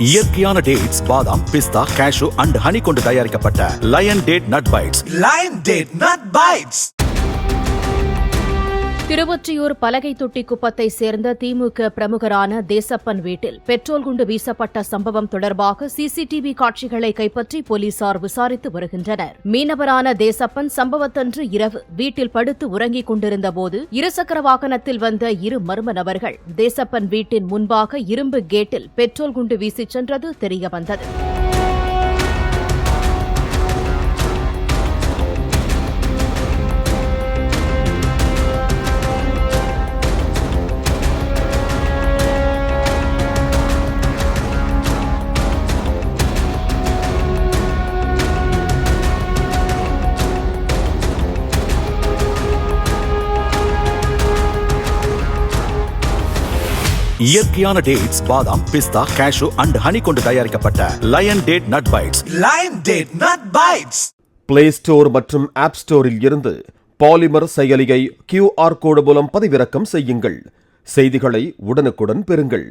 இயற்கையான டேட்ஸ், பாதாம், பிஸ்தா, cash and honey கொண்டு தயாரிக்கப்பட்ட lion date nut bites. Lion date nut bites. Thiruvottiyur பலகை தொட்டி குப்பத்தை சேர்ந்த திமுக பிரமுகரான தேசப்பன் வீட்டில் பெட்ரோல் குண்டு வீசப்பட்ட சம்பவம் தொடர்பாக சிசிடிவி காட்சிகளை கைப்பற்றி போலீசார் விசாரித்து வருகின்றனர். மீனவரான தேசப்பன் சம்பவத்தன்று இரவு வீட்டில் படுத்து உறங்கிக் கொண்டிருந்தபோது இருசக்கர வாகனத்தில் வந்த இரு மர்ம நபர்கள் தேசப்பன் வீட்டின் முன்பாக இரும்பு கேட்டில் பெட்ரோல் குண்டு வீசிச் சென்றது தெரியவந்தது. இயற்கையான டேட்ஸ், பாதாம், பிஸ்தா, கேஷு அண்ட் ஹனி கொண்டு தயாரிக்கப்பட்ட lion date nut bites. Lion date nut bites. Play store மற்றும் ஆப் ஸ்டோரில் இருந்து பாலிமர் செயலியை QR கோடு மூலம் பதிவிறக்கம் செய்யுங்கள். செய்திகளை உடனுக்குடன் பெறுங்கள்.